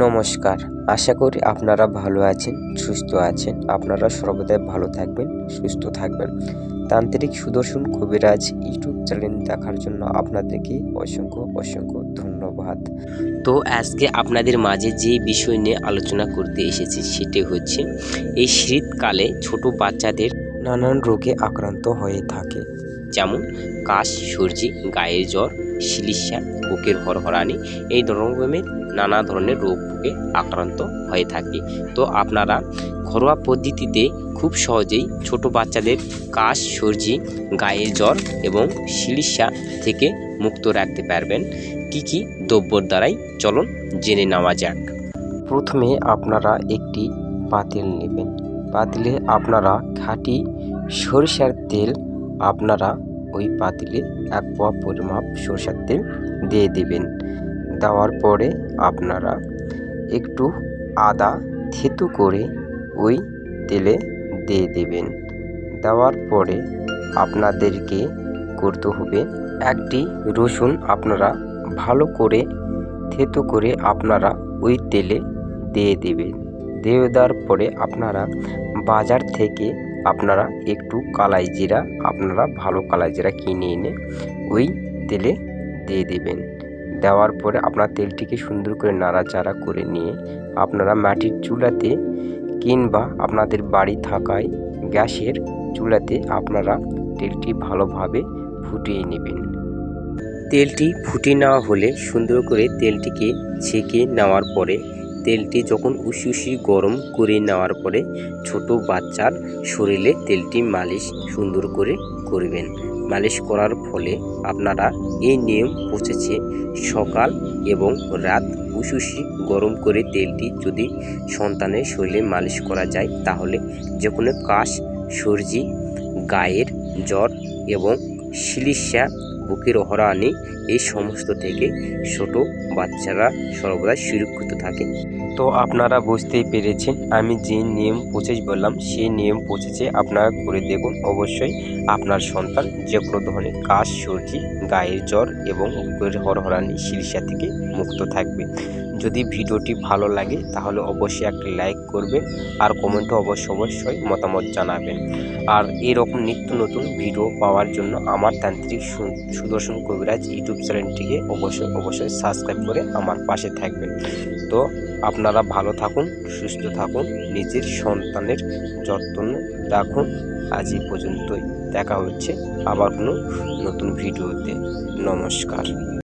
নমস্কার, আশা করি আপনারা ভালো আছেন, সুস্থ আছেন। আপনারা সর্বদাই ভালো থাকবেন, সুস্থ থাকবেন। তান্ত্রিক সুদর্শন কবিরাজ ইউটিউব চ্যানেল দেখার জন্য আপনাদেরকে অসংখ্য ধন্যবাদ। তো আজকে আপনাদের মাঝে যে বিষয় নিয়ে আলোচনা করতে এসেছি সেটি হচ্ছে এই শীতকালে ছোট বাচ্চাদের নানান রোগে আক্রান্ত হয়ে থাকে, যেমন কাশ, সর্দি, গায়ের জ্বর, শিলিশা, বুকের হরহরানি, এই ধরনের নানা ধরনের রোগ ভোগে আক্রান্ত হয়ে থাকে। তো আপনারা ঘরোয়া পদ্ধতিতে খুব সহজেই ছোট বাচ্চাদের কাশ, সর্দি, গায়ের জ্বর এবং শিলিশা থেকে মুক্ত রাখতে পারবেন কি কি দ্রব্যর দ্বারাই চলুন জেনে নেওয়া যাক। প্রথমে আপনারা একটি পাতিল নেবেন। পাতিলে আপনারা খাঁটি সরিষার তেল আপনারা ওই পাতিলে 1 পোয়া পরিমাপ সরিষার তেল দিয়ে দেবেন। দেওয়ার পরে আপনারা একটু আদা থেতু করে ওই তেলে দিয়ে দেবেন। দেওয়ার পরে আপনাদেরকে করতে হবে, একটি রসুন আপনারা ভালো করে থেতু করে আপনারা ওই তেলে দিয়ে দেবেন। দিয়ে দেওয়ার পরে আপনারা বাজার থেকে আপনারা একটু কালাই জিরা আপনারা ভালো কালাই জিরা কিনে এনে ওই তেলে দিয়ে দেবেন। দেওয়ার পরে আপনার তেলটিকে সুন্দর করে নাড়াচাড়া করে নিয়ে আপনারা মাটির চুলাতে কিংবা আপনাদের বাড়ি থাকায় গ্যাসের চুলাতে আপনারা তেলটি ভালোভাবে ফুটিয়ে নেবেন। তেলটি ফুটিয়ে নেওয়া হলে সুন্দর করে তেলটিকে ছেঁকে নেওয়ার পরে তেলটি যখন উশি গরম করে নেওয়ার পরে ছোট বাচ্চার শরীরে তেলটি মালিশ সুন্দর করে করবেন। মালিশ করার ফলে আপনারা এই নিয়ম পৌঁছেছে সকাল এবং রাত উশি গরম করে তেলটি যদি সন্তানের শরীরে মালিশ করা যায় তাহলে যে কোনো কাশ, সর্দি, গায়ের জ্বর এবং শিলিশা, বুকের হরানি এই সমস্ত থেকে ছোট বাচ্চারা সর্বদা সুরক্ষিত থাকে। তো আপনারা বুঝতেই পেরেছেন, আমি যে নিয়ম প্রসেস বললাম সেই নিয়ম প্রসেসে আপনারা করে দেখুন। অবশ্যই আপনার সন্তান যে কোনো ধরনের কাশ, সর্দি, গায়ের জ্বর এবং বুকের হরহরানি, শিলিশা থেকে মুক্ত থাকবে। যদি ভিডিওটি ভালো লাগে তাহলে অবশ্যই একটা লাইক করবেন আর কমেন্টে অবশ্যই মতামত জানাবেন। আর এরকম নিত্য নতুন ভিডিও পাওয়ার জন্য আমার তান্ত্রিক সুদর্শন কবিরাজ ইউটিউব চ্যানেলটিকে অবশ্যই সাবস্ক্রাইব করে আমার পাশে থাকবেন। তো আপনারা ভালো থাকুন, সুস্থ থাকুন, নিজের সন্তানের যত্ন রাখুন। আজ এই পর্যন্তই, দেখা হচ্ছে আবার কোনো নতুন ভিডিওতে। নমস্কার।